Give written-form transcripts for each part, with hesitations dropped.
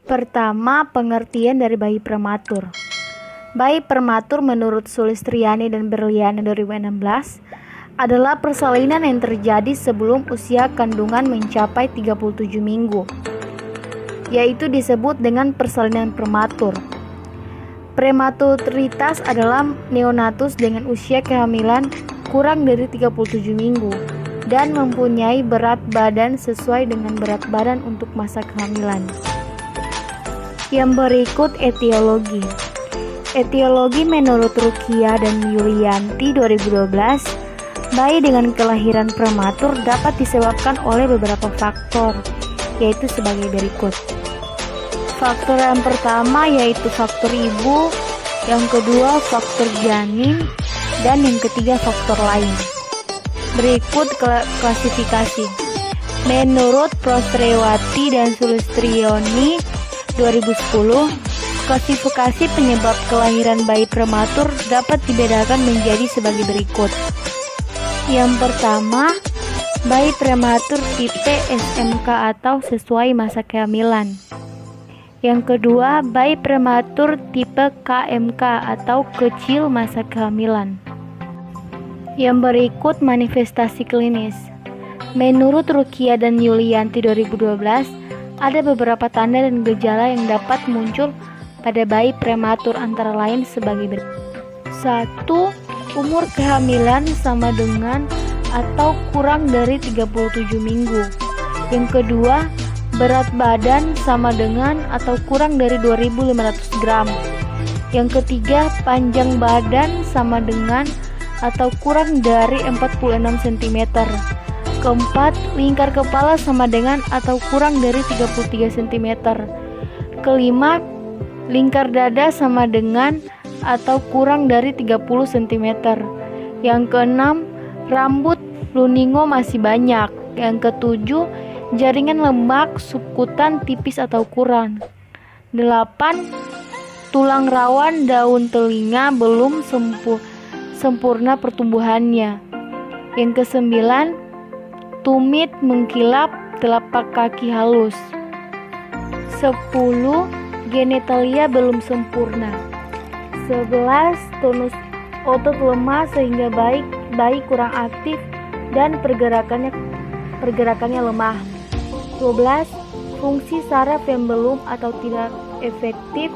Pertama, pengertian dari bayi prematur. Bayi prematur menurut Sulistriani dan Berliana 2016 adalah persalinan yang terjadi sebelum usia kandungan mencapai 37 minggu, yaitu disebut dengan persalinan prematur. Prematuritas adalah neonatus dengan usia kehamilan kurang dari 37 minggu dan mempunyai berat badan sesuai dengan berat badan untuk masa kehamilan. Yang berikut etiologi. Etiologi menurut Rukia dan Yulianti 2012, bayi dengan kelahiran prematur dapat disebabkan oleh beberapa faktor, yaitu sebagai berikut. Faktor yang pertama yaitu faktor ibu, yang kedua faktor janin, dan yang ketiga faktor lain. Berikut klasifikasi. Menurut Prostrewati dan Sulistriani 2010, klasifikasi penyebab kelahiran bayi prematur dapat dibedakan menjadi sebagai berikut. Yang pertama, bayi prematur tipe SMK atau sesuai masa kehamilan. Yang kedua, bayi prematur tipe KMK atau kecil masa kehamilan. Yang berikut manifestasi klinis. Menurut Rukia dan Yulianti 2012, ada beberapa tanda dan gejala yang dapat muncul pada bayi prematur antara lain sebagai berikut. 1. Umur kehamilan sama dengan atau kurang dari 37 minggu. Yang kedua, berat badan sama dengan atau kurang dari 2.500 gram. Yang ketiga, panjang badan sama dengan atau kurang dari 46 cm. Keempat, lingkar kepala sama dengan atau kurang dari 33 cm. Kelima, lingkar dada sama dengan atau kurang dari 30 cm. Yang keenam, rambut luningo masih banyak. Yang ketujuh, jaringan lemak subkutan tipis atau kurang. 8. Tulang rawan daun telinga belum sempurna pertumbuhannya. Yang kesembilan, tumit mengkilap telapak kaki halus. 10. Genitalia belum sempurna. 11. Tonus otot lemah sehingga bayi kurang aktif dan pergerakannya lemah. 12. Fungsi saraf yang belum atau tidak efektif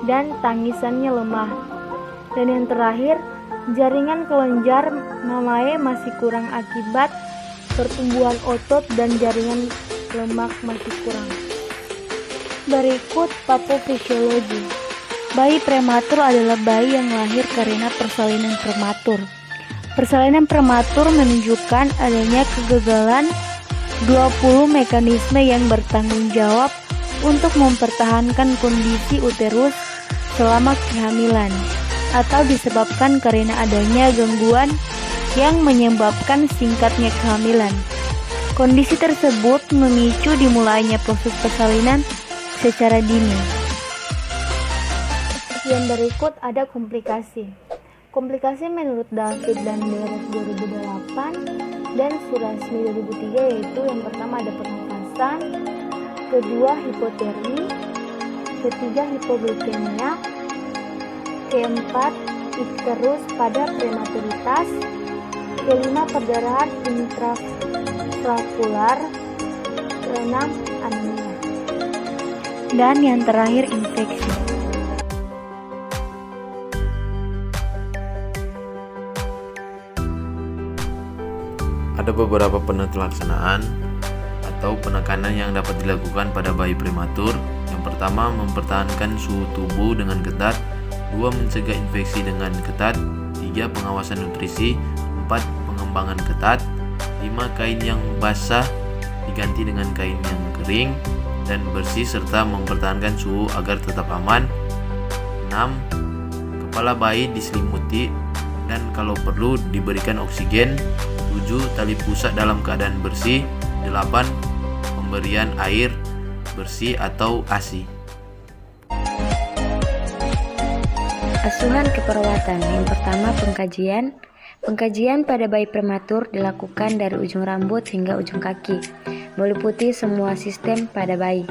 dan tangisannya lemah. Dan yang terakhir, jaringan kelenjar mamae masih kurang akibat pertumbuhan otot dan jaringan lemak masih kurang. Berikut patofisiologi. Bayi prematur adalah bayi yang lahir karena persalinan prematur. Persalinan prematur menunjukkan adanya kegagalan 20 mekanisme yang bertanggung jawab untuk mempertahankan kondisi uterus selama kehamilan, atau disebabkan karena adanya gangguan yang menyebabkan singkatnya kehamilan. Kondisi tersebut memicu dimulainya proses persalinan secara dini. Yang berikut ada komplikasi. Komplikasi menurut David dan Beres 2008 dan Surasmi 2003 yaitu yang pertama ada pernafasan, kedua hipotermi, ketiga hipoglikemia, keempat icterus pada prematuritas, kelima perdarahan intratrakular, keenam anemia, dan yang terakhir infeksi. Ada beberapa penelaksanaan atau penekanan yang dapat dilakukan pada bayi prematur. Yang pertama, mempertahankan suhu tubuh dengan ketat. 2. Mencegah infeksi dengan ketat. 3. Pengawasan nutrisi. 4. Pengembangan ketat. 5. Kain yang basah diganti dengan kain yang kering dan bersih serta mempertahankan suhu agar tetap aman. 6. Kepala bayi diselimuti dan kalau perlu diberikan oksigen. 7. Tali pusat dalam keadaan bersih. 8. Pemberian air bersih atau ASI. Asuhan keperawatan. Yang pertama, pengkajian. Pengkajian pada bayi prematur dilakukan dari ujung rambut hingga ujung kaki, meliputi semua sistem pada bayi.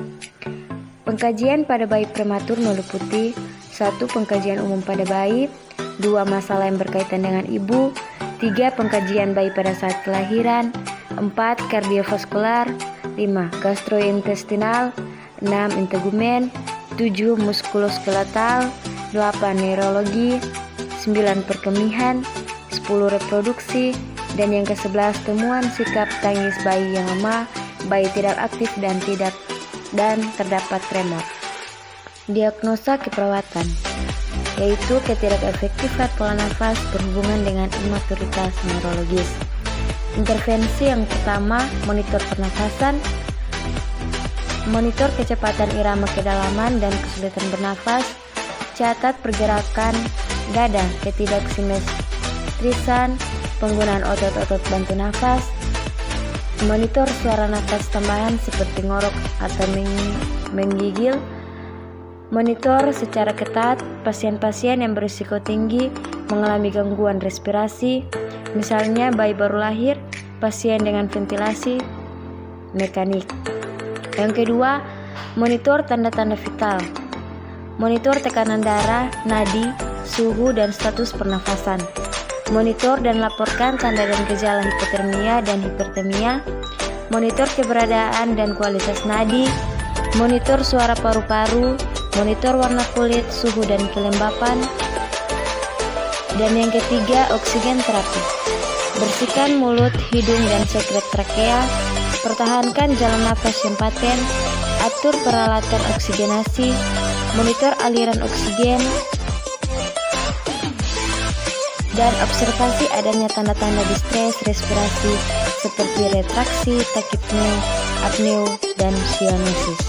Pengkajian pada bayi prematur meliputi 1. Pengkajian umum pada bayi, 2. Masalah yang berkaitan dengan ibu, 3. Pengkajian bayi pada saat kelahiran, 4. Kardiovaskular, 5. Gastrointestinal, 6. Integumen, 7. Muskuloskeletal, 8. Neurologi, 9. Perkemihan, 10. Reproduksi, dan yang ke-11 temuan sikap tangis bayi yang lemah, bayi tidak aktif dan terdapat tremor. Diagnosa keperawatan, yaitu ketidakefektifan pola nafas berhubungan dengan imaturitas neurologis. Intervensi yang pertama, monitor pernafasan, monitor kecepatan irama kedalaman dan kesulitan bernafas, catat pergerakan dada, ketidaksimetrisan, penggunaan otot-otot bantu nafas, monitor suara nafas tambahan seperti ngorok atau menggigil, monitor secara ketat pasien-pasien yang berisiko tinggi mengalami gangguan respirasi, misalnya bayi baru lahir, pasien dengan ventilasi mekanik. Yang kedua, monitor tanda-tanda vital, monitor tekanan darah, nadi, suhu, dan status pernafasan. Monitor dan laporkan tanda dan gejala hipotermia dan hipertermia, monitor keberadaan dan kualitas nadi, monitor suara paru-paru, monitor warna kulit, suhu dan kelembapan. Dan yang ketiga, oksigen terapi. Bersihkan mulut, hidung, dan sekret trakea, pertahankan jalan nafas yang paten, atur peralatan oksigenasi, monitor aliran oksigen, dan observasi adanya tanda-tanda distres respirasi seperti retraksi, takipneu, apneu, dan sianosis.